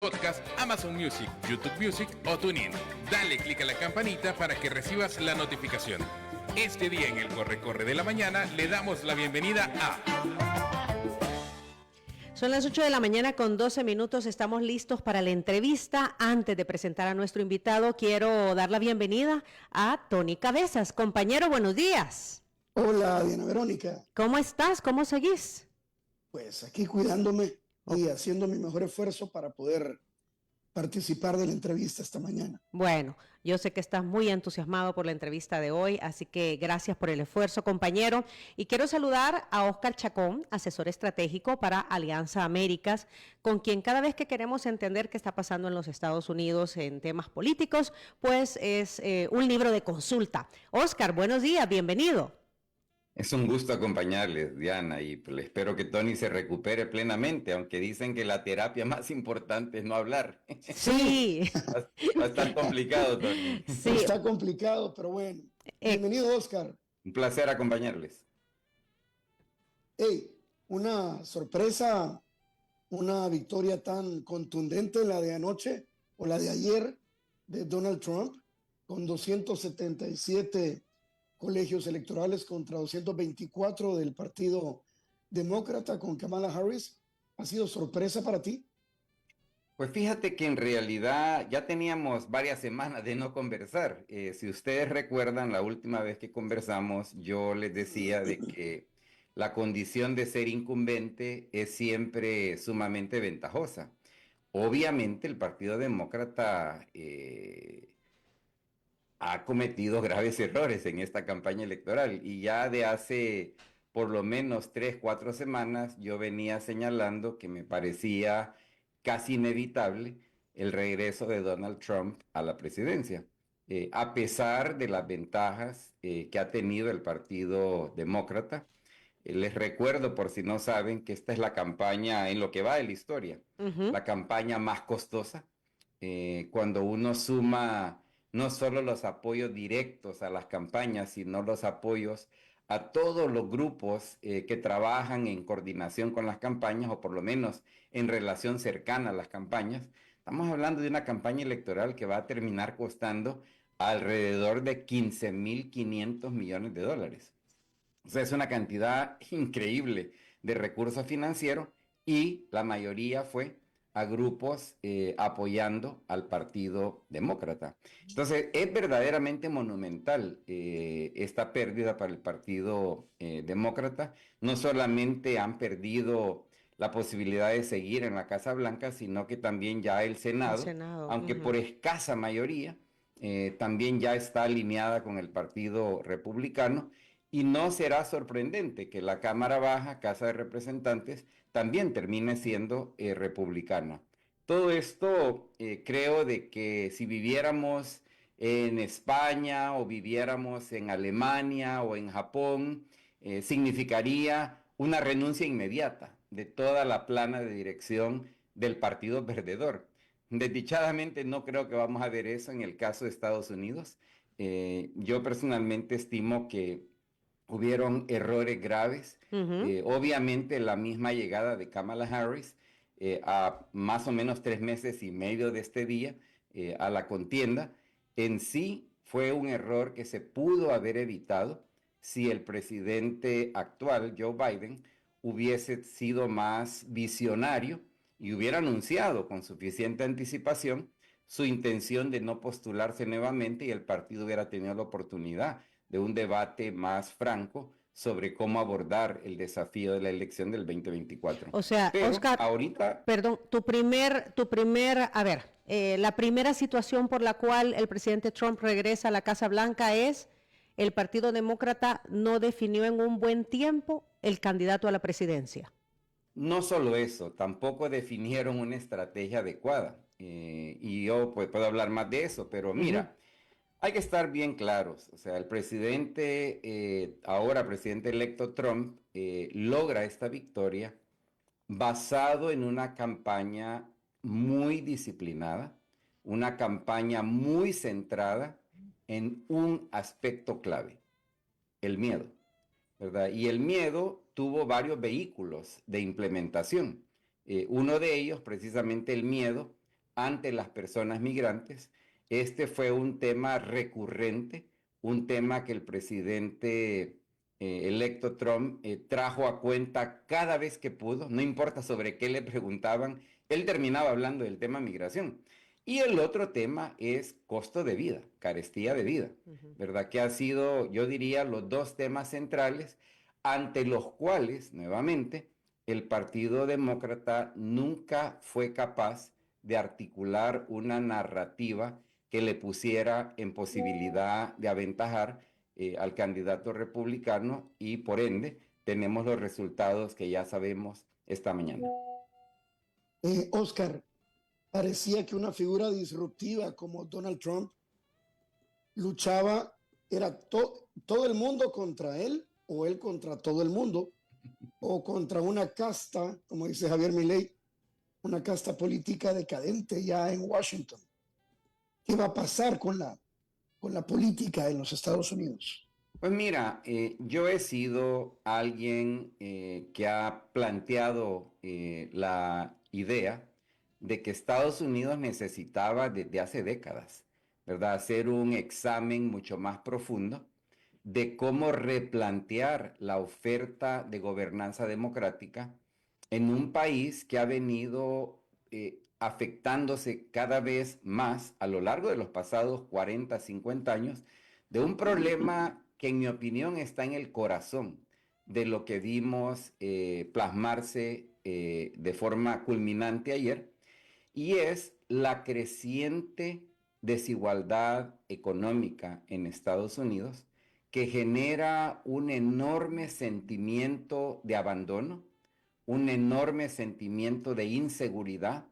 Podcast, Amazon Music, YouTube Music o TuneIn. Dale clic a la campanita para que recibas la notificación. Este día en el Corre de la Mañana le damos la bienvenida a... Son las 8 de la mañana con 12 minutos, estamos listos para la entrevista. Antes de presentar a nuestro invitado, quiero dar la bienvenida a Tony Cabezas. Compañero, buenos días. Hola, Diana Verónica. ¿Cómo estás? ¿Cómo seguís? Pues aquí cuidándome y haciendo mi mejor esfuerzo para poder participar de la entrevista esta mañana. Bueno, yo sé que estás muy entusiasmado por la entrevista de hoy, así que gracias por el esfuerzo, compañero. Y quiero saludar a Oscar Chacón, asesor estratégico para Alianza Américas, con quien cada vez que queremos entender qué está pasando en los Estados Unidos en temas políticos, pues es un libro de consulta. Oscar, buenos días, bienvenido. Es un gusto acompañarles, Diana, y pues espero que Tony se recupere plenamente, aunque dicen que la terapia más importante es no hablar. Sí. Va a estar complicado, Tony. Sí. Está complicado, pero bueno. Bienvenido, Oscar. Un placer acompañarles. Hey, una sorpresa, una victoria tan contundente, la de anoche o la de ayer de Donald Trump, con 277 colegios electorales contra 224 del Partido Demócrata con Kamala Harris. ¿Ha sido sorpresa para ti? Pues fíjate que en realidad ya teníamos varias semanas de no conversar. Si ustedes recuerdan, la última vez que conversamos, yo les decía de que la condición de ser incumbente es siempre sumamente ventajosa. Obviamente el Partido Demócrata ha cometido graves errores en esta campaña electoral y ya de hace por lo menos 3, 4 semanas yo venía señalando que me parecía casi inevitable el regreso de Donald Trump a la presidencia, a pesar de las ventajas que ha tenido el Partido Demócrata. Les recuerdo, por si no saben, que esta es la campaña, en lo que va de la historia, la campaña más costosa. Cuando uno suma no solo los apoyos directos a las campañas, sino los apoyos a todos los grupos que trabajan en coordinación con las campañas, o por lo menos en relación cercana a las campañas. Estamos hablando de una campaña electoral que va a terminar costando alrededor de 15.500 millones de dólares. O sea, es una cantidad increíble de recursos financieros y la mayoría fue a grupos apoyando al Partido Demócrata. Entonces, es verdaderamente monumental esta pérdida para el Partido Demócrata. No solamente han perdido la posibilidad de seguir en la Casa Blanca, sino que también ya el Senado, aunque por escasa mayoría, también ya está alineada con el Partido Republicano. Y no será sorprendente que la Cámara Baja, Casa de Representantes, también termine siendo republicana. Todo esto creo de que si viviéramos en España o viviéramos en Alemania o en Japón, significaría una renuncia inmediata de toda la plana de dirección del Partido Perdedor. Desdichadamente no creo que vamos a ver eso en el caso de Estados Unidos. Yo personalmente estimo que hubieron errores graves. Obviamente la misma llegada de Kamala Harris a más o menos 3 meses y medio de este día a la contienda, en sí fue un error que se pudo haber evitado si el presidente actual, Joe Biden, hubiese sido más visionario y hubiera anunciado con suficiente anticipación su intención de no postularse nuevamente y el partido hubiera tenido la oportunidad de un debate más franco sobre cómo abordar el desafío de la elección del 2024. O sea, pero Oscar, ahorita... perdón, la primera situación por la cual el presidente Trump regresa a la Casa Blanca es el Partido Demócrata no definió en un buen tiempo el candidato a la presidencia. No solo eso, tampoco definieron una estrategia adecuada. Y yo pues, puedo hablar más de eso, pero mira, hay que estar bien claros. O sea, el presidente, ahora presidente electo Trump, logra esta victoria basado en una campaña muy disciplinada, una campaña muy centrada en un aspecto clave, el miedo, ¿verdad? Y el miedo tuvo varios vehículos de implementación. Uno de ellos, precisamente el miedo, ante las personas migrantes. Este fue un tema recurrente, un tema que el presidente electo Trump trajo a cuenta cada vez que pudo, no importa sobre qué le preguntaban, él terminaba hablando del tema migración. Y el otro tema es costo de vida, carestía de vida, ¿verdad? Que ha sido, yo diría, los dos temas centrales ante los cuales, nuevamente, el Partido Demócrata nunca fue capaz de articular una narrativa que le pusiera en posibilidad de aventajar al candidato republicano, y por ende tenemos los resultados que ya sabemos esta mañana. Oscar, parecía que una figura disruptiva como Donald Trump luchaba, era todo el mundo contra él, o él contra todo el mundo, o contra una casta, como dice Javier Milei, una casta política decadente ya en Washington. ¿Qué va a pasar con la política en los Estados Unidos? Pues mira, yo he sido alguien que ha planteado la idea de que Estados Unidos necesitaba desde hace décadas, ¿verdad?, hacer un examen mucho más profundo de cómo replantear la oferta de gobernanza democrática en un país que ha venido afectándose cada vez más a lo largo de los pasados 40, 50 años de un problema que en mi opinión está en el corazón de lo que vimos plasmarse de forma culminante ayer, y es la creciente desigualdad económica en Estados Unidos, que genera un enorme sentimiento de abandono, un enorme sentimiento de inseguridad,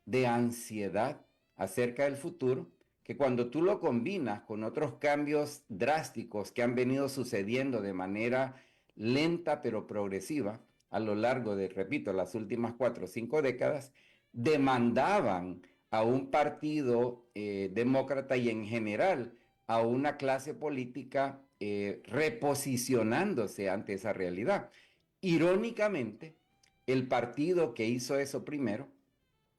de ansiedad acerca del futuro, que cuando tú lo combinas con otros cambios drásticos que han venido sucediendo de manera lenta pero progresiva a lo largo de, repito, las últimas 4 o 5 décadas, demandaban a un partido demócrata y en general a una clase política reposicionándose ante esa realidad. Irónicamente, el partido que hizo eso primero,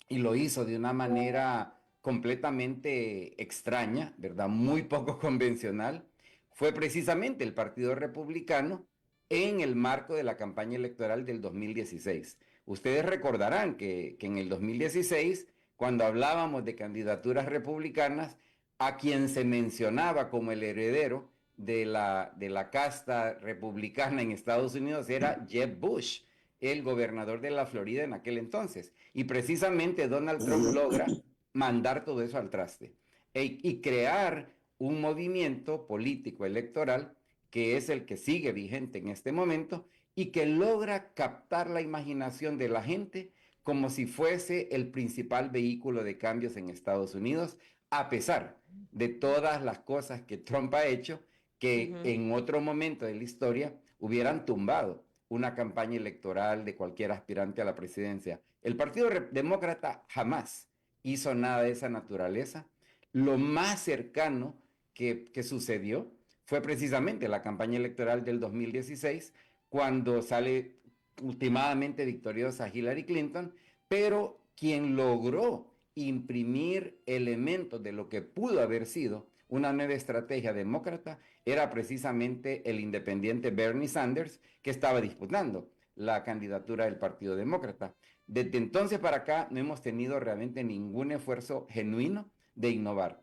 y lo hizo de una manera completamente extraña, ¿verdad?, muy poco convencional, fue precisamente el Partido Republicano en el marco de la campaña electoral del 2016. Ustedes recordarán que en el 2016, cuando hablábamos de candidaturas republicanas, a quien se mencionaba como el heredero de la casta republicana en Estados Unidos era Jeb Bush, el gobernador de la Florida en aquel entonces. Y precisamente Donald Trump logra mandar todo eso al traste y crear un movimiento político electoral que es el que sigue vigente en este momento y que logra captar la imaginación de la gente como si fuese el principal vehículo de cambios en Estados Unidos, a pesar de todas las cosas que Trump ha hecho que en otro momento de la historia hubieran tumbado una campaña electoral de cualquier aspirante a la presidencia. El Partido Demócrata jamás hizo nada de esa naturaleza. Lo más cercano que sucedió fue precisamente la campaña electoral del 2016, cuando sale últimamente victoriosa Hillary Clinton, pero quien logró imprimir elementos de lo que pudo haber sido una nueva estrategia demócrata era precisamente el independiente Bernie Sanders, que estaba disputando la candidatura del Partido Demócrata. Desde entonces para acá no hemos tenido realmente ningún esfuerzo genuino de innovar.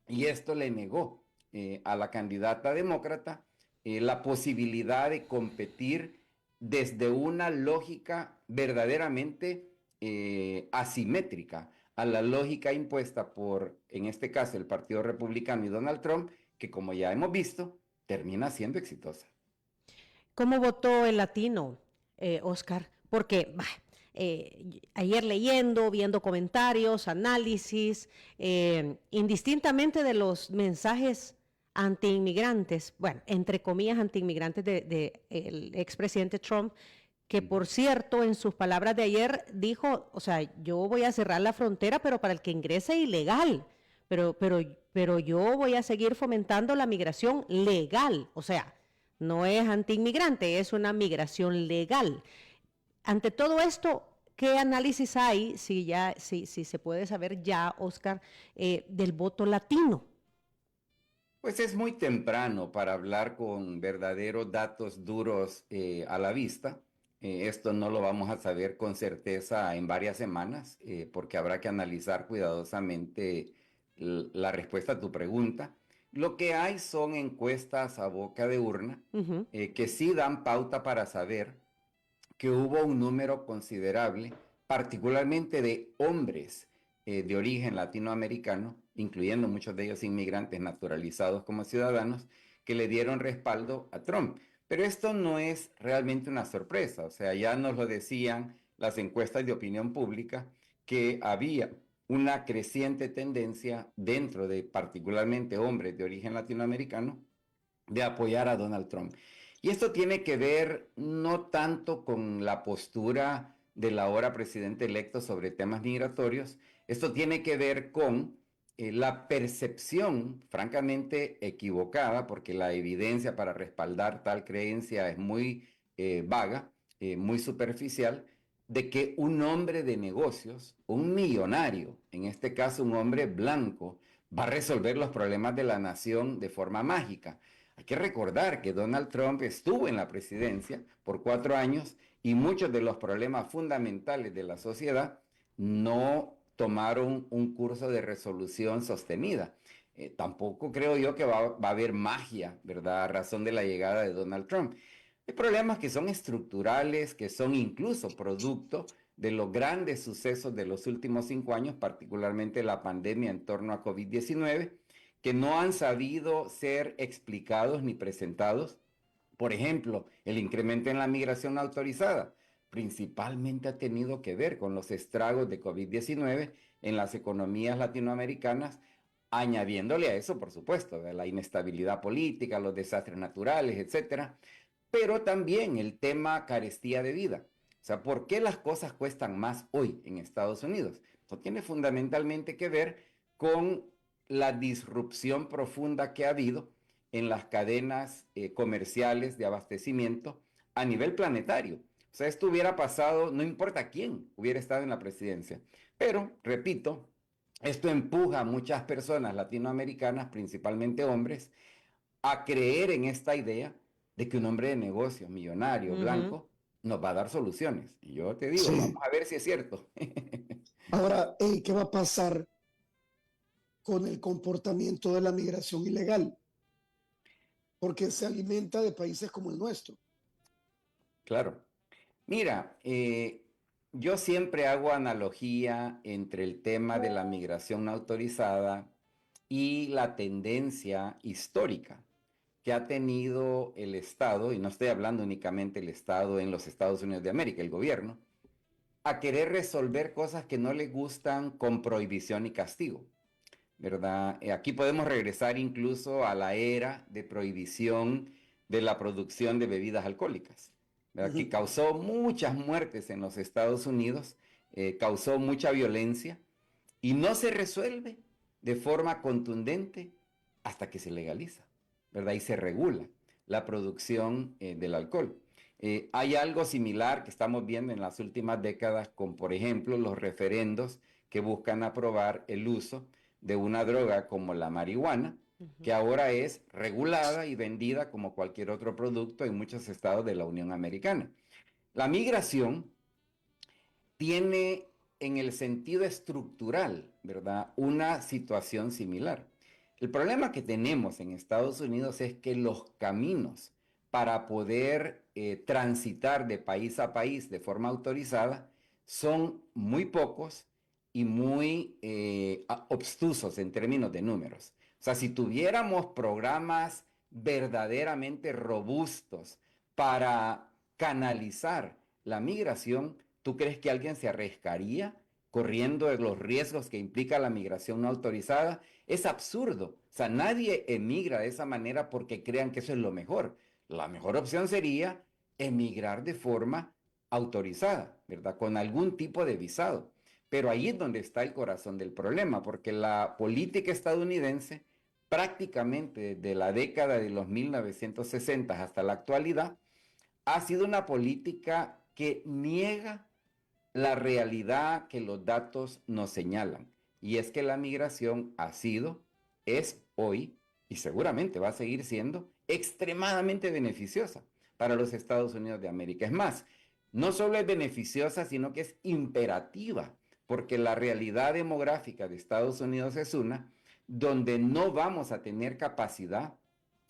Y esto le negó a la candidata demócrata la posibilidad de competir desde una lógica verdaderamente asimétrica a la lógica impuesta por, en este caso, el Partido Republicano y Donald Trump, que como ya hemos visto, termina siendo exitosa. ¿Cómo votó el latino, Oscar? Porque ayer leyendo, viendo comentarios, análisis, indistintamente de los mensajes antiinmigrantes, bueno, entre comillas antiinmigrantes del expresidente Trump, que por cierto, en sus palabras de ayer dijo, o sea, yo voy a cerrar la frontera, pero para el que ingrese ilegal, pero yo voy a seguir fomentando la migración legal, o sea, no es antiinmigrante, es una migración legal. Ante todo esto, ¿Qué análisis hay, si se puede saber ya, Oscar, del voto latino? Pues es muy temprano para hablar con verdaderos datos duros a la vista. Esto no lo vamos a saber con certeza en varias semanas, porque habrá que analizar cuidadosamente la respuesta a tu pregunta. Lo que hay son encuestas a boca de urna Ujú. que sí dan pauta para saber que hubo un número considerable, particularmente de hombres de origen latinoamericano, incluyendo muchos de ellos inmigrantes naturalizados como ciudadanos, que le dieron respaldo a Trump. Pero esto no es realmente una sorpresa, o sea, ya nos lo decían las encuestas de opinión pública, que había una creciente tendencia dentro de particularmente hombres de origen latinoamericano de apoyar a Donald Trump. Y esto tiene que ver no tanto con la postura del ahora presidente electo sobre temas migratorios, esto tiene que ver con la percepción francamente equivocada, porque la evidencia para respaldar tal creencia es muy vaga, muy superficial, de que un hombre de negocios, un millonario, en este caso un hombre blanco, va a resolver los problemas de la nación de forma mágica. Hay que recordar que Donald Trump estuvo en la presidencia por 4 años y muchos de los problemas fundamentales de la sociedad no tomaron un curso de resolución sostenida. Tampoco creo yo que va a haber magia, ¿verdad? A razón de la llegada de Donald Trump. Hay problemas que son estructurales, que son incluso producto de los grandes sucesos de los últimos 5 años, particularmente la pandemia en torno a COVID-19, que no han sabido ser explicados ni presentados. Por ejemplo, el incremento en la migración autorizada principalmente ha tenido que ver con los estragos de COVID-19 en las economías latinoamericanas, añadiéndole a eso, por supuesto, de la inestabilidad política, los desastres naturales, etcétera, pero también el tema carestía de vida. O sea, ¿por qué las cosas cuestan más hoy en Estados Unidos? Esto tiene fundamentalmente que ver con la disrupción profunda que ha habido en las cadenas comerciales de abastecimiento a nivel planetario. O sea, esto hubiera pasado, no importa quién hubiera estado en la presidencia. Pero, repito, esto empuja a muchas personas latinoamericanas, principalmente hombres, a creer en esta idea de que un hombre de negocios, millonario, Ujú. blanco, nos va a dar soluciones. Y yo te digo, vamos Sí. a ver si es cierto. Ahora, ¿qué va a pasar con el comportamiento de la migración ilegal? Porque se alimenta de países como el nuestro. Claro. Mira, yo siempre hago analogía entre el tema de la migración no autorizada y la tendencia histórica que ha tenido el Estado, y no estoy hablando únicamente del Estado en los Estados Unidos de América, el gobierno, a querer resolver cosas que no le gustan con prohibición y castigo, ¿verdad? Aquí podemos regresar incluso a la era de prohibición de la producción de bebidas alcohólicas, ¿verdad? Que Ujú. causó muchas muertes en los Estados Unidos, causó mucha violencia y no se resuelve de forma contundente hasta que se legaliza, ¿verdad? Y se regula la producción del alcohol. Hay algo similar que estamos viendo en las últimas décadas con, por ejemplo, los referendos que buscan aprobar el uso de una droga como la marihuana, que Ujú. ahora es regulada y vendida como cualquier otro producto en muchos estados de la Unión Americana. La migración tiene en el sentido estructural, ¿verdad? Una situación similar. El problema que tenemos en Estados Unidos es que los caminos para poder transitar de país a país de forma autorizada son muy pocos y muy obstusos en términos de números. O sea, si tuviéramos programas verdaderamente robustos para canalizar la migración, ¿tú crees que alguien se arriesgaría corriendo de los riesgos que implica la migración no autorizada? Es absurdo. O sea, nadie emigra de esa manera porque crean que eso es lo mejor. La mejor opción sería emigrar de forma autorizada, ¿verdad? Con algún tipo de visado. Pero ahí es donde está el corazón del problema, porque la política estadounidense prácticamente desde la década de los 1960 hasta la actualidad ha sido una política que niega la realidad que los datos nos señalan. Y es que la migración ha sido, es hoy y seguramente va a seguir siendo extremadamente beneficiosa para los Estados Unidos de América. Es más, no solo es beneficiosa, sino que es imperativa, porque la realidad demográfica de Estados Unidos es una donde no vamos a tener capacidad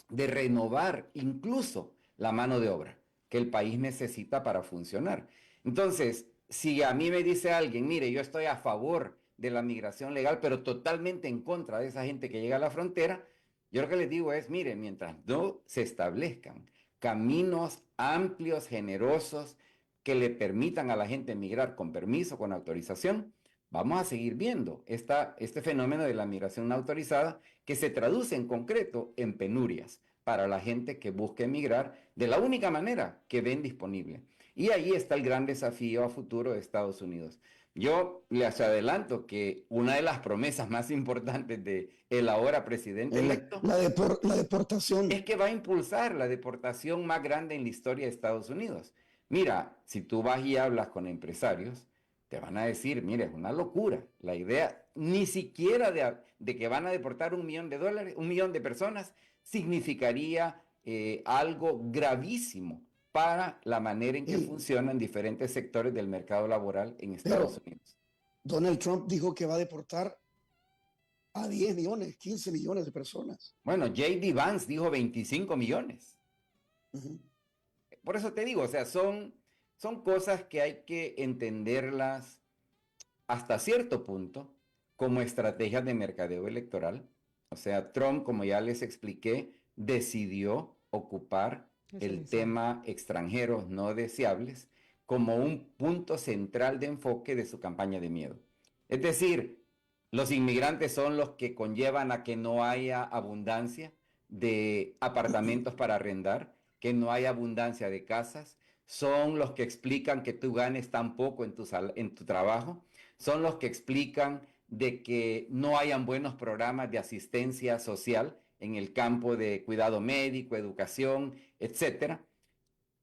de renovar incluso la mano de obra que el país necesita para funcionar. Entonces, si a mí me dice alguien, mire, yo estoy a favor de la migración legal, pero totalmente en contra de esa gente que llega a la frontera, yo lo que les digo es, mire, mientras no se establezcan caminos amplios, generosos, que le permitan a la gente migrar con permiso, con autorización, vamos a seguir viendo este fenómeno de la migración no autorizada que se traduce en concreto en penurias para la gente que busca emigrar de la única manera que ven disponible. Y ahí está el gran desafío a futuro de Estados Unidos. Yo les adelanto que una de las promesas más importantes de el ahora presidente electo La deportación. es que va a impulsar la deportación más grande en la historia de Estados Unidos. Mira, si tú vas y hablas con empresarios, te van a decir, mire, es una locura. La idea ni siquiera de que van a deportar $1 millón, 1 millón de personas, significaría algo gravísimo para la manera en que funcionan diferentes sectores del mercado laboral en Estados Unidos. Donald Trump dijo que va a deportar a 10 millones, 15 millones de personas. Bueno, J.D. Vance dijo 25 millones. Uh-huh. Por eso te digo, o sea, son cosas que hay que entenderlas hasta cierto punto como estrategias de mercadeo electoral. O sea, Trump, como ya les expliqué, decidió ocupar el tema extranjeros no deseables como un punto central de enfoque de su campaña de miedo. Es decir, los inmigrantes son los que conllevan a que no haya abundancia de apartamentos para arrendar, que no haya abundancia de casas, son los que explican que tú ganes tan poco en tu trabajo, son los que explican de que no hayan buenos programas de asistencia social en el campo de cuidado médico, educación, etc.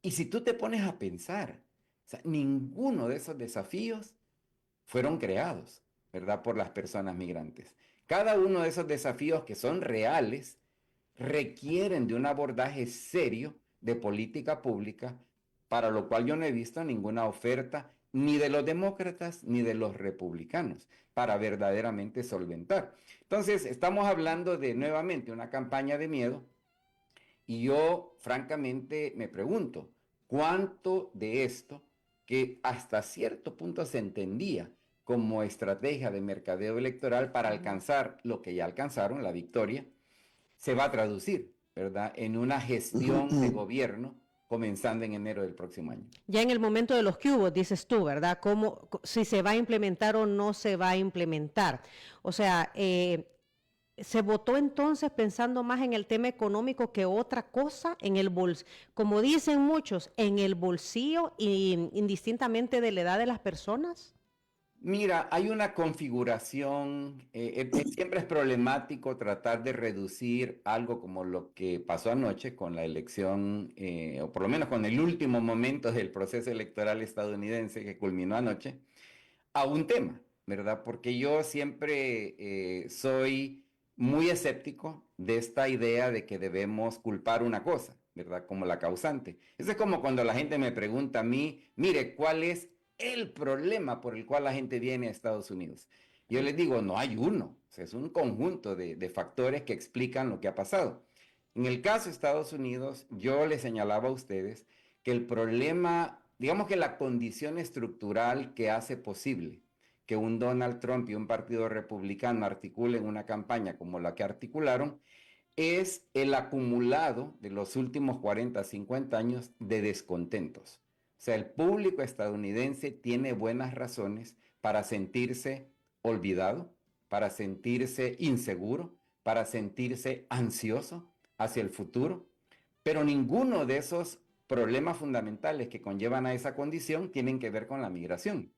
Y si tú te pones a pensar, o sea, ninguno de esos desafíos fueron creados, ¿verdad?, por las personas migrantes. Cada uno de esos desafíos que son reales requieren de un abordaje serio de política pública, para lo cual yo no he visto ninguna oferta ni de los demócratas ni de los republicanos para verdaderamente solventar. Entonces, estamos hablando de nuevamente una campaña de miedo y yo francamente me pregunto, ¿cuánto de esto que hasta cierto punto se entendía como estrategia de mercadeo electoral para alcanzar lo que ya alcanzaron, la victoria, se va a traducir, ¿verdad?, en una gestión de gobierno comenzando en enero del próximo año? Ya en el momento de los cubos, dices tú, ¿verdad? ¿Cómo, si se va a implementar o no se va a implementar? O sea, se votó entonces pensando más en el tema económico que otra cosa, en el como dicen muchos, en el bolsillo, indistintamente de la edad de las personas. Mira, hay una configuración, siempre es problemático tratar de reducir algo como lo que pasó anoche con la elección, o por lo menos con el último momento del proceso electoral estadounidense que culminó anoche, a un tema, ¿verdad? Porque yo siempre soy muy escéptico de esta idea de que debemos culpar una cosa, ¿verdad?, como la causante. Eso es como cuando la gente me pregunta a mí, mire, ¿cuál es el problema por el cual la gente viene a Estados Unidos? Yo les digo, no hay uno, o sea, es un conjunto de factores que explican lo que ha pasado. En el caso de Estados Unidos, yo les señalaba a ustedes que el problema, digamos que la condición estructural que hace posible que un Donald Trump y un partido republicano articulen una campaña como la que articularon, es el acumulado de los últimos 40, 50 años de descontentos. O sea, el público estadounidense tiene buenas razones para sentirse olvidado, para sentirse inseguro, para sentirse ansioso hacia el futuro, pero ninguno de esos problemas fundamentales que conllevan a esa condición tienen que ver con la migración.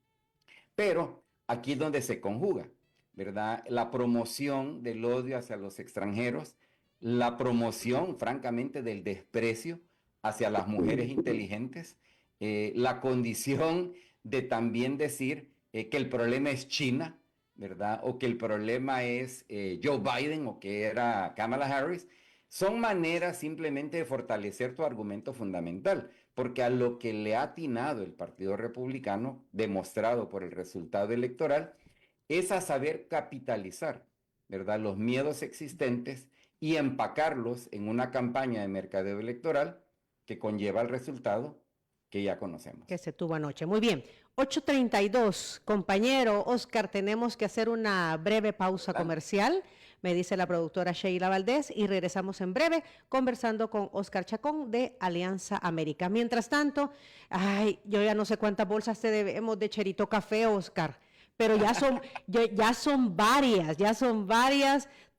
Pero aquí es donde se conjuga, ¿verdad?, la promoción del odio hacia los extranjeros, la promoción, francamente, del desprecio hacia las mujeres inteligentes, la condición de también decir que el problema es China, ¿verdad? O que el problema es Joe Biden o que era Kamala Harris. Son maneras simplemente de fortalecer tu argumento fundamental, porque a lo que le ha atinado el Partido Republicano, demostrado por el resultado electoral, es a saber capitalizar, ¿verdad?, los miedos existentes y empacarlos en una campaña de mercadeo electoral que conlleva el resultado que ya conocemos. Que se tuvo anoche. Muy bien. 8:32, compañero Oscar, tenemos que hacer una breve pausa comercial, me dice la productora Sheila Valdés, y regresamos en breve conversando con Oscar Chacón de Alianza América. Mientras tanto, yo ya no sé cuántas bolsas te debemos de Cherito Café, Oscar, pero ya son varias.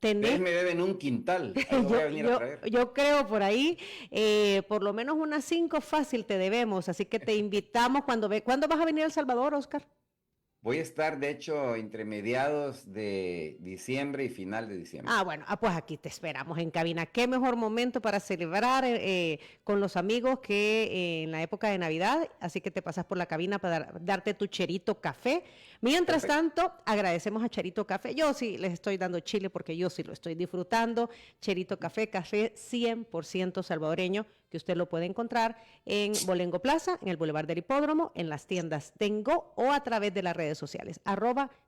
Ustedes me deben un quintal. Voy a venir a traer. Yo creo por ahí, por lo menos unas 5 fácil te debemos, así que te invitamos ¿Cuándo vas a venir a El Salvador, Oscar? Voy a estar, de hecho, entre mediados de diciembre y final de diciembre. Bueno, pues aquí te esperamos en cabina. Qué mejor momento para celebrar con los amigos que en la época de Navidad, así que te pasas por la cabina para darte tu Cherito Café. Mientras tanto, agradecemos a Cherito Café. Yo sí les estoy dando chile porque yo sí lo estoy disfrutando. Cherito Café 100% salvadoreño, que usted lo puede encontrar en Bolengo Plaza, en el Boulevard del Hipódromo, en las tiendas Tengo o a través de las redes sociales,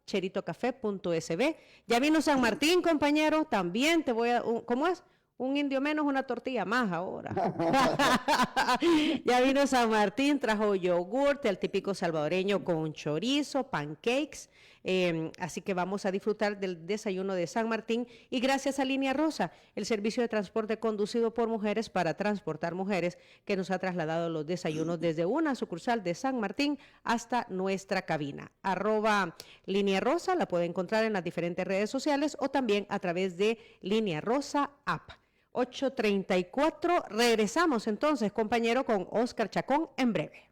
@cheritocafé.sb. Ya vino San Martín, compañero, también te voy a... ¿Cómo es? Un indio menos, una tortilla más ahora. Ya vino San Martín, trajo yogurt, el típico salvadoreño con chorizo, pancakes. Así que vamos a disfrutar del desayuno de San Martín y gracias a Línea Rosa, el servicio de transporte conducido por mujeres para transportar mujeres, que nos ha trasladado los desayunos desde una sucursal de San Martín hasta nuestra cabina. @Línea Rosa, la puede encontrar en las diferentes redes sociales o también a través de Línea Rosa App. 8:34, regresamos entonces, compañero, con Oscar Chacón en breve.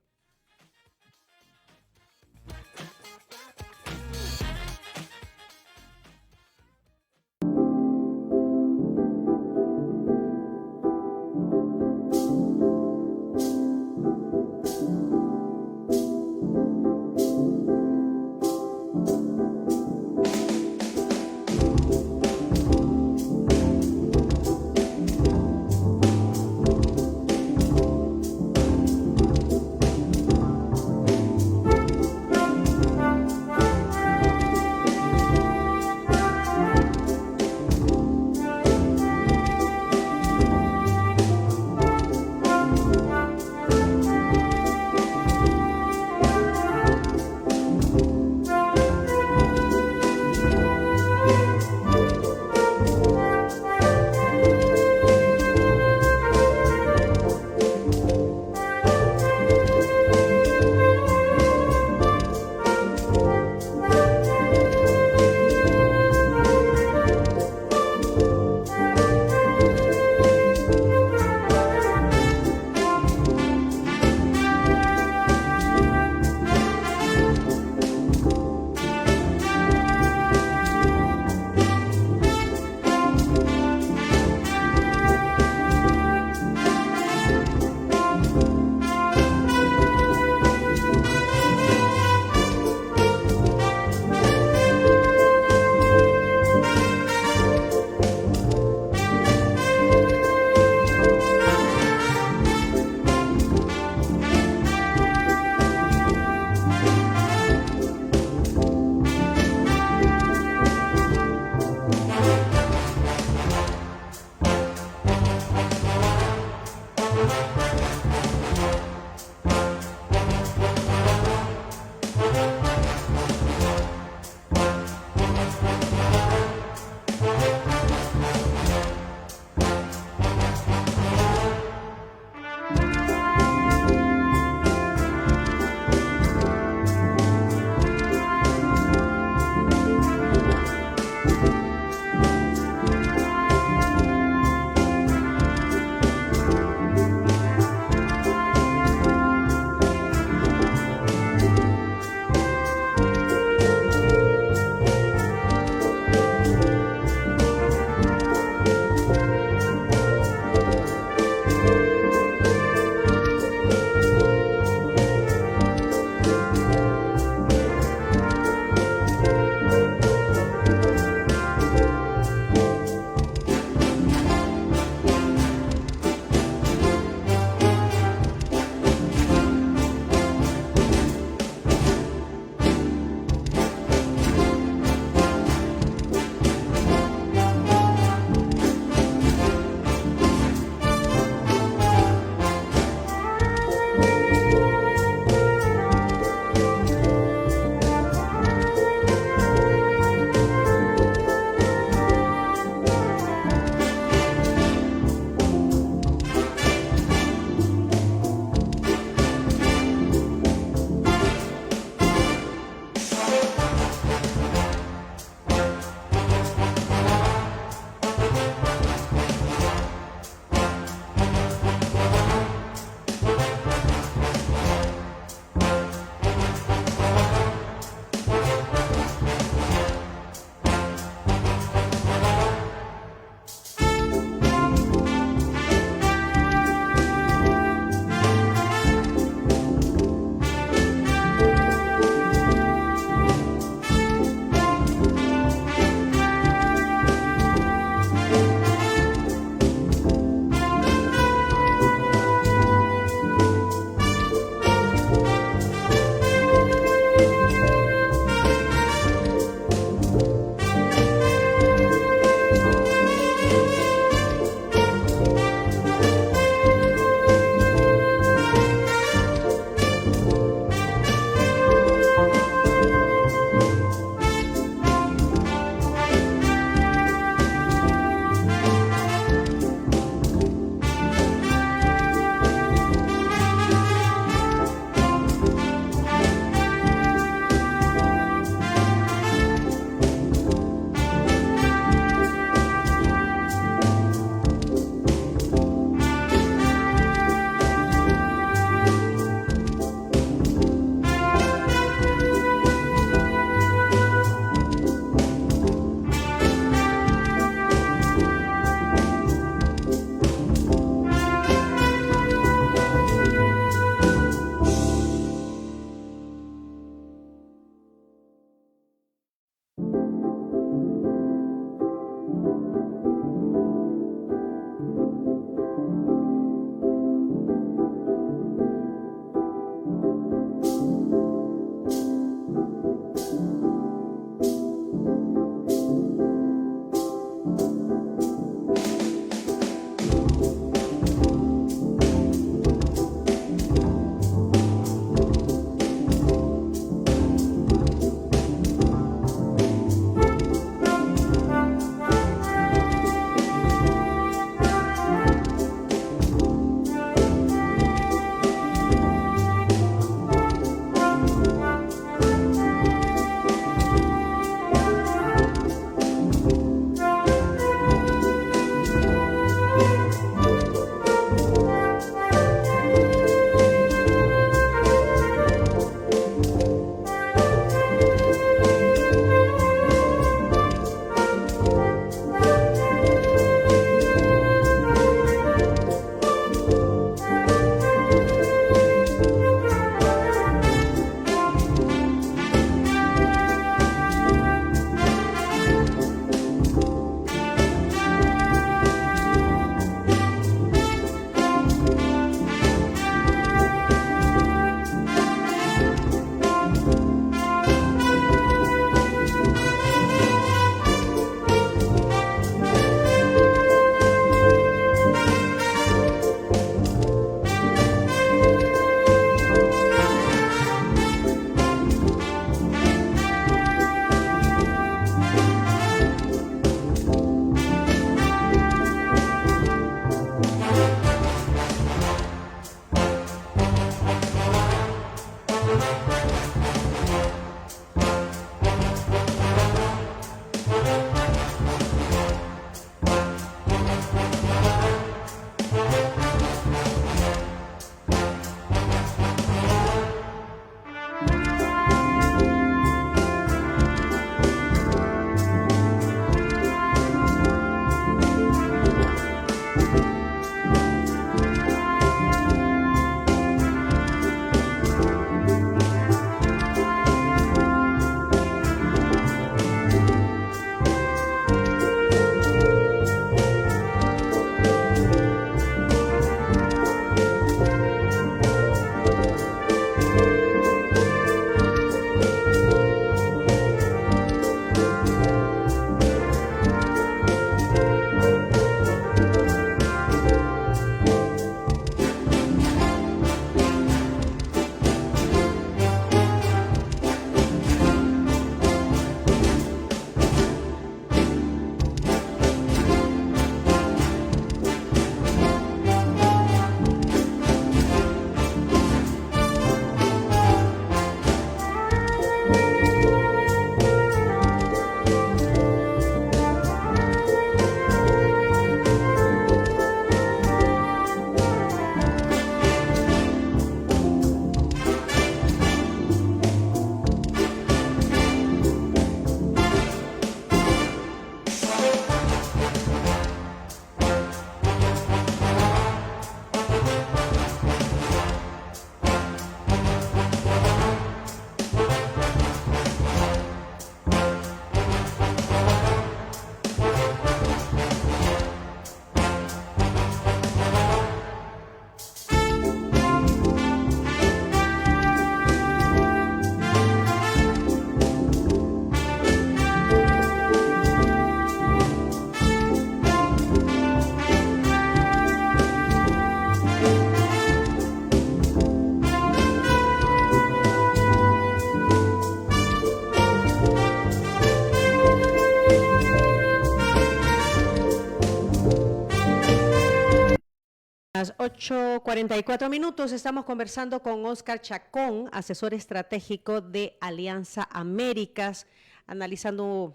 Las 8:44 estamos conversando con Oscar Chacón, asesor estratégico de Alianza Américas,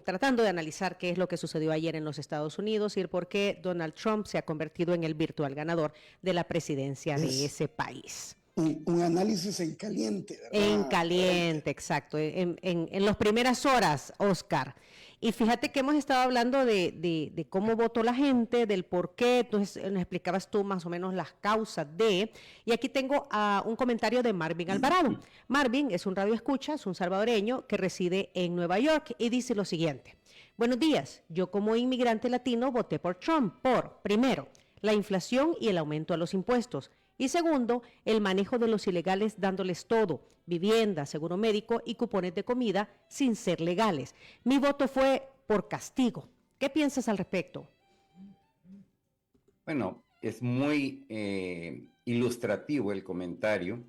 tratando de analizar qué es lo que sucedió ayer en los Estados Unidos y el por qué Donald Trump se ha convertido en el virtual ganador de la presidencia de ese país. Un análisis en caliente, ¿verdad? En caliente, exacto, en las primeras horas, Oscar. Y fíjate que hemos estado hablando de cómo votó la gente, del por qué, entonces nos explicabas tú más o menos las causas de, y aquí tengo un comentario de Marvin Alvarado. Marvin es un radioescucha, es un salvadoreño que reside en Nueva York y dice lo siguiente: buenos días, yo como inmigrante latino voté por Trump por, primero, la inflación y el aumento a los impuestos, y segundo, el manejo de los ilegales dándoles todo, vivienda, seguro médico y cupones de comida sin ser legales. Mi voto fue por castigo. ¿Qué piensas al respecto? Bueno, es muy ilustrativo el comentario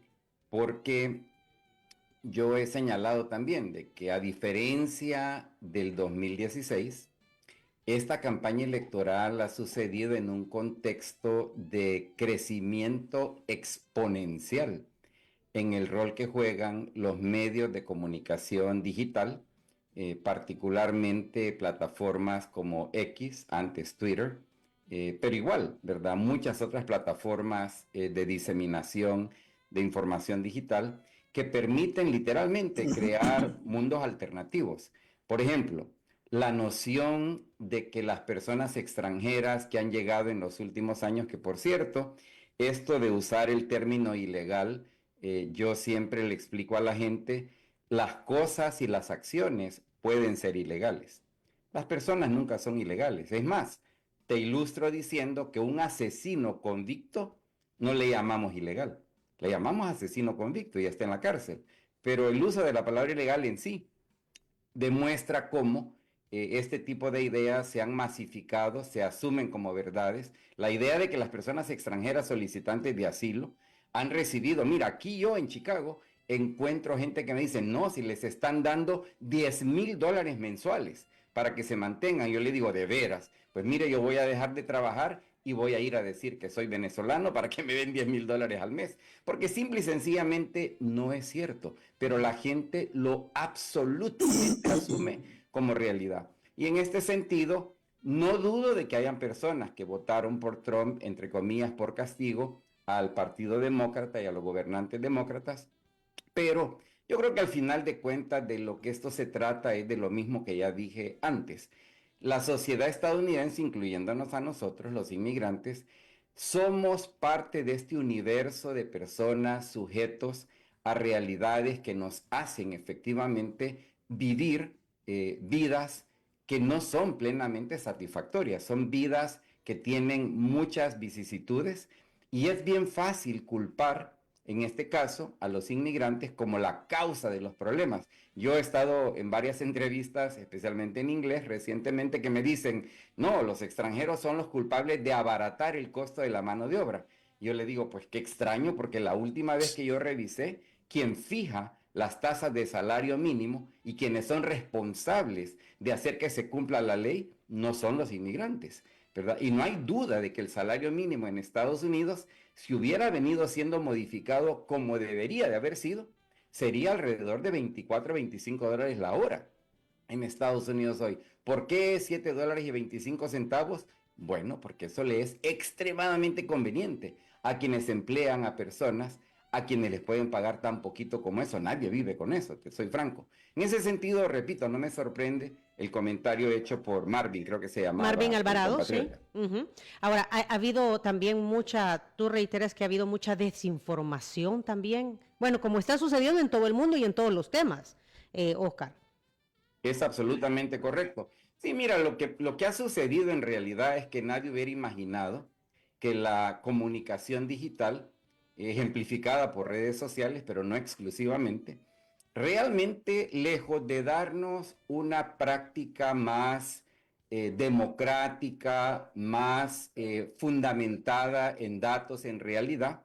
porque yo he señalado también de que a diferencia del 2016, esta campaña electoral ha sucedido en un contexto de crecimiento exponencial en el rol que juegan los medios de comunicación digital, particularmente plataformas como X, antes Twitter, pero igual, ¿verdad? Muchas otras plataformas de diseminación de información digital que permiten literalmente crear mundos alternativos. Por ejemplo, la noción de que las personas extranjeras que han llegado en los últimos años, que por cierto, esto de usar el término ilegal, yo siempre le explico a la gente, las cosas y las acciones pueden ser ilegales. Las personas nunca son ilegales. Es más, te ilustro diciendo que un asesino convicto no le llamamos ilegal, le llamamos asesino convicto y está en la cárcel. Pero el uso de la palabra ilegal en sí demuestra cómo este tipo de ideas se han masificado, se asumen como verdades. La idea de que las personas extranjeras solicitantes de asilo han recibido, mira, aquí yo en Chicago encuentro gente que me dice, no, si les están dando $10,000 mensuales para que se mantengan. Yo le digo, de veras, pues mire, yo voy a dejar de trabajar y voy a ir a decir que soy venezolano para que me den $10,000 al mes. Porque simple y sencillamente no es cierto, pero la gente lo absolutamente asume como realidad. Y en este sentido, no dudo de que hayan personas que votaron por Trump, entre comillas, por castigo al Partido Demócrata y a los gobernantes demócratas, pero yo creo que al final de cuentas de lo que esto se trata es de lo mismo que ya dije antes. La sociedad estadounidense, incluyéndonos a nosotros, los inmigrantes, somos parte de este universo de personas sujetos a realidades que nos hacen efectivamente vivir vidas que no son plenamente satisfactorias, son vidas que tienen muchas vicisitudes y es bien fácil culpar, en este caso, a los inmigrantes como la causa de los problemas. Yo he estado en varias entrevistas, especialmente en inglés, recientemente, que me dicen, no, los extranjeros son los culpables de abaratar el costo de la mano de obra. Yo le digo, pues qué extraño, porque la última vez que yo revisé, quien fija las tasas de salario mínimo y quienes son responsables de hacer que se cumpla la ley no son los inmigrantes, ¿verdad? Y no hay duda de que el salario mínimo en Estados Unidos, si hubiera venido siendo modificado como debería de haber sido, sería alrededor de $24, $25 la hora en Estados Unidos hoy. ¿Por qué $7.25? Bueno, porque eso le es extremadamente conveniente a quienes emplean a personas a quienes les pueden pagar tan poquito como eso. Nadie vive con eso, te soy franco. En ese sentido, repito, no me sorprende el comentario hecho por Marvin, creo que se llamaba. Marvin Alvarado, sí. Ahora, ha habido también tú reiteras que ha habido mucha desinformación también. Bueno, como está sucediendo en todo el mundo y en todos los temas, Oscar. Es absolutamente correcto. Sí, mira, lo que ha sucedido en realidad es que nadie hubiera imaginado que la comunicación digital, ejemplificada por redes sociales, pero no exclusivamente, realmente lejos de darnos una práctica más democrática, más fundamentada en datos, en realidad,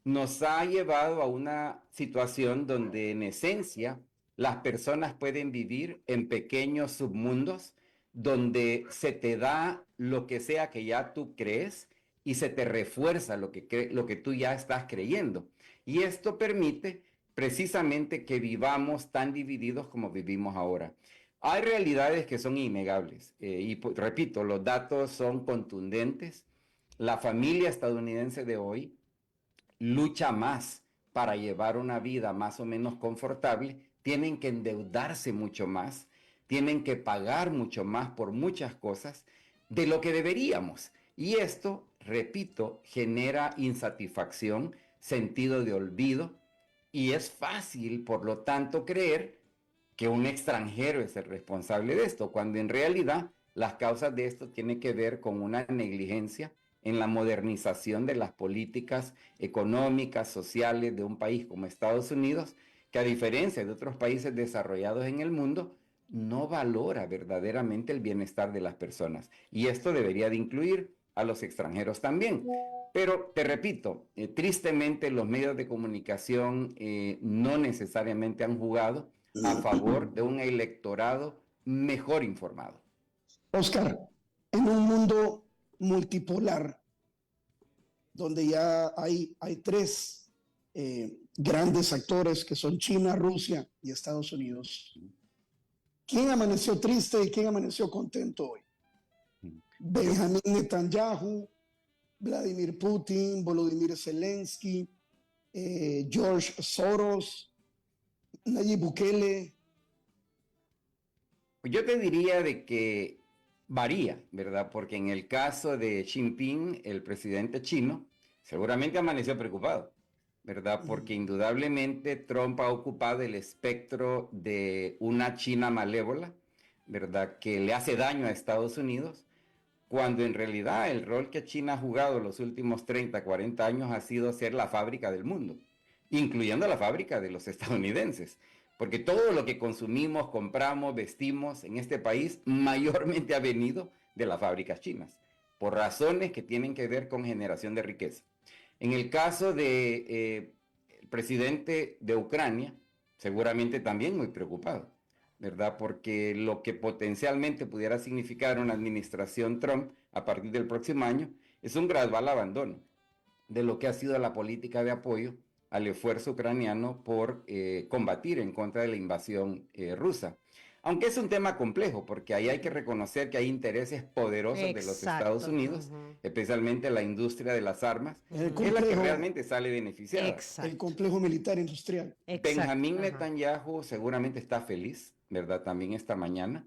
nos ha llevado a una situación donde en esencia las personas pueden vivir en pequeños submundos donde se te da lo que sea que ya tú crees y se te refuerza lo que tú ya estás creyendo. Y esto permite precisamente que vivamos tan divididos como vivimos ahora. Hay realidades que son innegables y repito, los datos son contundentes. La familia estadounidense de hoy lucha más para llevar una vida más o menos confortable, tienen que endeudarse mucho más, tienen que pagar mucho más por muchas cosas de lo que deberíamos. Y esto, repito, genera insatisfacción, sentido de olvido, y es fácil, por lo tanto, creer que un extranjero es el responsable de esto, cuando en realidad las causas de esto tienen que ver con una negligencia en la modernización de las políticas económicas, sociales de un país como Estados Unidos, que a diferencia de otros países desarrollados en el mundo, no valora verdaderamente el bienestar de las personas. Y esto debería de incluir a los extranjeros también. Pero te repito, tristemente los medios de comunicación no necesariamente han jugado a favor de un electorado mejor informado. Oscar, en un mundo multipolar, donde ya hay tres grandes actores que son China, Rusia y Estados Unidos, ¿quién amaneció triste y quién amaneció contento hoy? Benjamín Netanyahu, Vladimir Putin, Volodymyr Zelensky, George Soros, Nayib Bukele. Yo te diría de que varía, ¿verdad? Porque en el caso de Xi Jinping, el presidente chino, seguramente amaneció preocupado, ¿verdad? Porque indudablemente Trump ha ocupado el espectro de una China malévola, ¿verdad? Que le hace daño a Estados Unidos, cuando en realidad el rol que China ha jugado los últimos 30, 40 años ha sido ser la fábrica del mundo, incluyendo la fábrica de los estadounidenses. Porque todo lo que consumimos, compramos, vestimos en este país mayormente ha venido de las fábricas chinas, por razones que tienen que ver con generación de riqueza. En el caso de el presidente de Ucrania, seguramente también muy preocupado, ¿verdad? Porque lo que potencialmente pudiera significar una administración Trump a partir del próximo año es un gradual abandono de lo que ha sido la política de apoyo al esfuerzo ucraniano por combatir en contra de la invasión rusa. Aunque es un tema complejo, porque ahí hay que reconocer que hay intereses poderosos de los Estados Unidos, especialmente la industria de las armas, que es la que realmente sale beneficiada. El complejo militar industrial. Benjamín Netanyahu seguramente está feliz, ¿verdad? También esta mañana,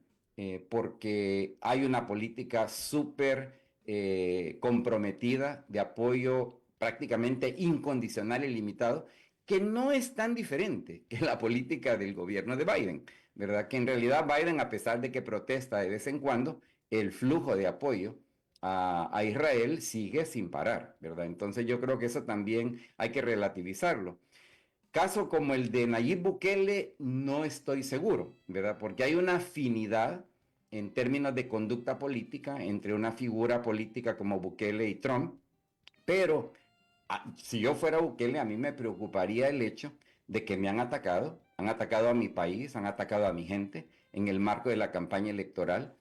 porque hay una política súper comprometida de apoyo prácticamente incondicional y limitado, que no es tan diferente que la política del gobierno de Biden, ¿verdad? Que en realidad Biden, a pesar de que protesta de vez en cuando, el flujo de apoyo a Israel sigue sin parar, ¿verdad? Entonces yo creo que eso también hay que relativizarlo. Caso como el de Nayib Bukele, no estoy seguro, ¿verdad? Porque hay una afinidad en términos de conducta política entre una figura política como Bukele y Trump, pero si yo fuera Bukele, a mí me preocuparía el hecho de que me han atacado a mi país, han atacado a mi gente en el marco de la campaña electoral.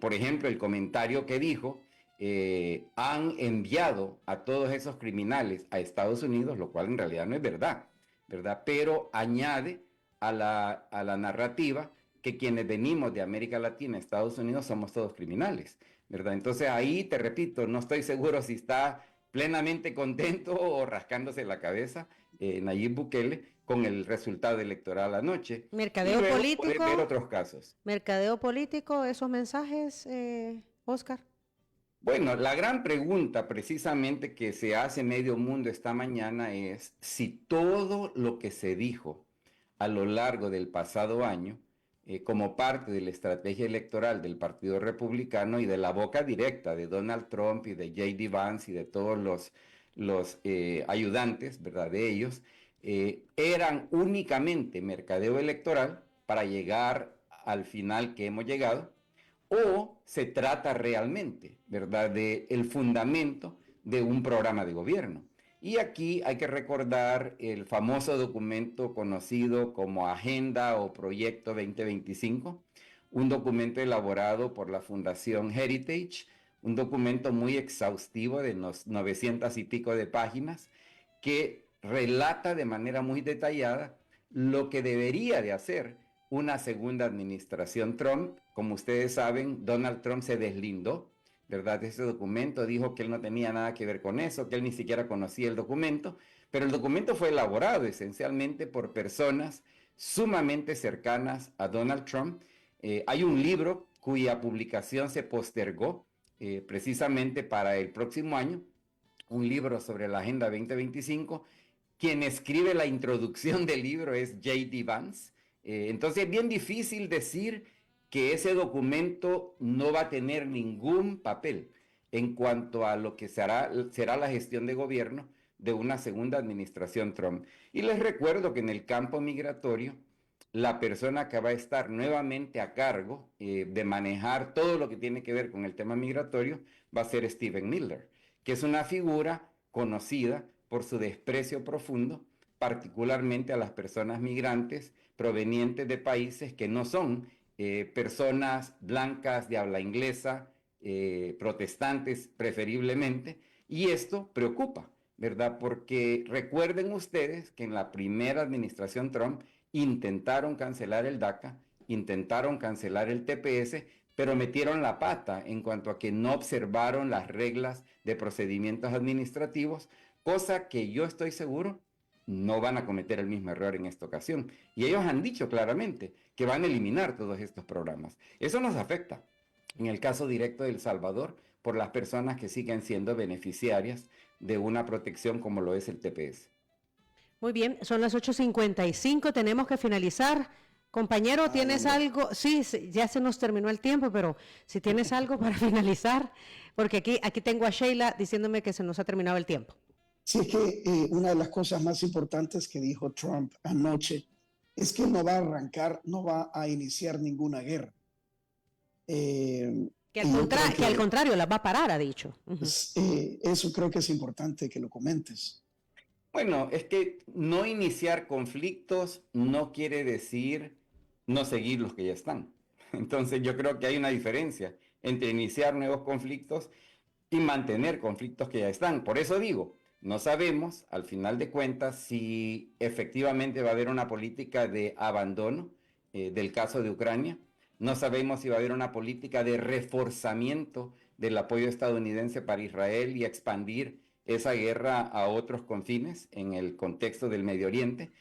Por ejemplo, el comentario que dijo, han enviado a todos esos criminales a Estados Unidos, lo cual en realidad no es verdad, ¿verdad? Pero añade a la narrativa que quienes venimos de América Latina a Estados Unidos somos todos criminales, ¿verdad? Entonces ahí, te repito, no estoy seguro si está plenamente contento o rascándose la cabeza Nayib Bukele con el resultado electoral anoche. Mercadeo político. Puede ver otros casos. Mercadeo político, esos mensajes, Oscar. Bueno, la gran pregunta precisamente que se hace medio mundo esta mañana es si todo lo que se dijo a lo largo del pasado año, como parte de la estrategia electoral del Partido Republicano y de la boca directa de Donald Trump y de J.D. Vance y de todos los ayudantes, ¿verdad?, de ellos, eran únicamente mercadeo electoral para llegar al final que hemos llegado, o se trata realmente, ¿verdad?, de el fundamento de un programa de gobierno. Y aquí hay que recordar el famoso documento conocido como Agenda o Proyecto 2025, un documento elaborado por la Fundación Heritage, un documento muy exhaustivo de 900 y pico de páginas que relata de manera muy detallada lo que debería de hacer una segunda administración Trump. Como ustedes saben, Donald Trump se deslindó, ¿verdad?, de ese documento, dijo que él no tenía nada que ver con eso, que él ni siquiera conocía el documento, pero el documento fue elaborado esencialmente por personas sumamente cercanas a Donald Trump. Hay un libro cuya publicación se postergó precisamente para el próximo año, un libro sobre la Agenda 2025. Quien escribe la introducción del libro es J.D. Vance. Entonces es bien difícil decir que ese documento no va a tener ningún papel en cuanto a lo que será la gestión de gobierno de una segunda administración Trump. Y les recuerdo que en el campo migratorio, la persona que va a estar nuevamente a cargo de manejar todo lo que tiene que ver con el tema migratorio va a ser Stephen Miller, que es una figura conocida por su desprecio profundo, particularmente a las personas migrantes provenientes de países que no son personas blancas de habla inglesa, protestantes preferiblemente, y esto preocupa, ¿verdad? Porque recuerden ustedes que en la primera administración Trump intentaron cancelar el DACA, intentaron cancelar el TPS, pero metieron la pata en cuanto a que no observaron las reglas de procedimientos administrativos, cosa que yo estoy seguro no van a cometer el mismo error en esta ocasión. Y ellos han dicho claramente que van a eliminar todos estos programas. Eso nos afecta, en el caso directo de El Salvador, por las personas que siguen siendo beneficiarias de una protección como lo es el TPS. Muy bien, son las 8:55, tenemos que finalizar. Compañero, ¿tienes algo? Sí, ya se nos terminó el tiempo, pero si tienes algo para finalizar, porque aquí tengo a Sheila diciéndome que se nos ha terminado el tiempo. Sí, es que una de las cosas más importantes que dijo Trump anoche es que no va a arrancar, no va a iniciar ninguna guerra. Que al contrario, la va a parar, ha dicho. Eso creo que es importante que lo comentes. Bueno, es que no iniciar conflictos no quiere decir no seguir los que ya están. Entonces yo creo que hay una diferencia entre iniciar nuevos conflictos y mantener conflictos que ya están. Por eso digo, no sabemos, al final de cuentas, si efectivamente va a haber una política de abandono del caso de Ucrania. No sabemos si va a haber una política de reforzamiento del apoyo estadounidense para Israel y expandir esa guerra a otros confines en el contexto del Medio Oriente.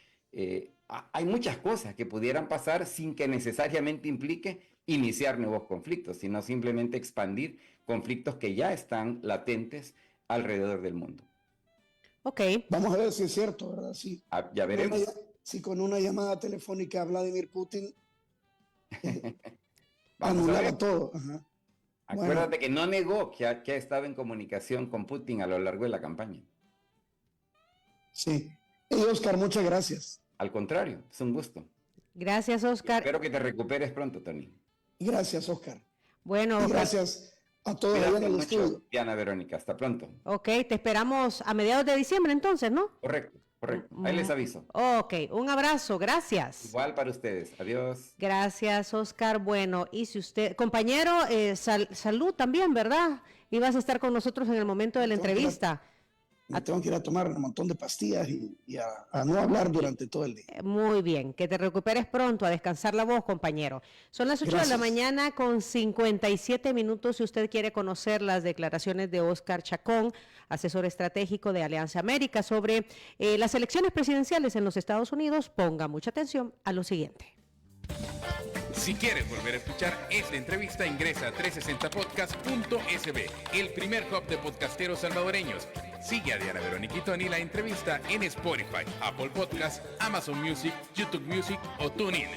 Hay muchas cosas que pudieran pasar sin que necesariamente implique iniciar nuevos conflictos, sino simplemente expandir conflictos que ya están latentes alrededor del mundo. Ok. Vamos a ver si es cierto, ¿verdad? Sí. Ya veremos. Si con una llamada telefónica a Vladimir Putin Vamos anulara todo. Ajá. Acuérdate que no negó que ha estado en comunicación con Putin a lo largo de la campaña. Sí. Y Oscar, muchas gracias. Al contrario, es un gusto. Gracias, Oscar. Espero que te recuperes pronto, Tony. Gracias, Oscar. Bueno, y gracias a todos allá en el estudio. Diana Verónica, hasta pronto. Ok, te esperamos a mediados de diciembre entonces, ¿no? Correcto. Ahí les aviso. Ok, un abrazo, gracias. Igual para ustedes, adiós. Gracias, Oscar. Bueno, y si usted, compañero, salud también, ¿verdad? Ibas a estar con nosotros en el momento de la entrevista. Me tengo que ir a tomar un montón de pastillas y a no hablar durante todo el día. Muy bien, que te recuperes pronto, a descansar la voz, compañero. Son las 8 de la mañana con 57 minutos. Si usted quiere conocer las declaraciones de Oscar Chacón, asesor estratégico de Alianza América, sobre las elecciones presidenciales en los Estados Unidos, ponga mucha atención a lo siguiente. Si quieres volver a escuchar esta entrevista, ingresa a 360podcast.sb, el primer hub de podcasteros salvadoreños. Sigue a Diana Verónica y Tony la entrevista en Spotify, Apple Podcasts, Amazon Music, YouTube Music o TuneIn.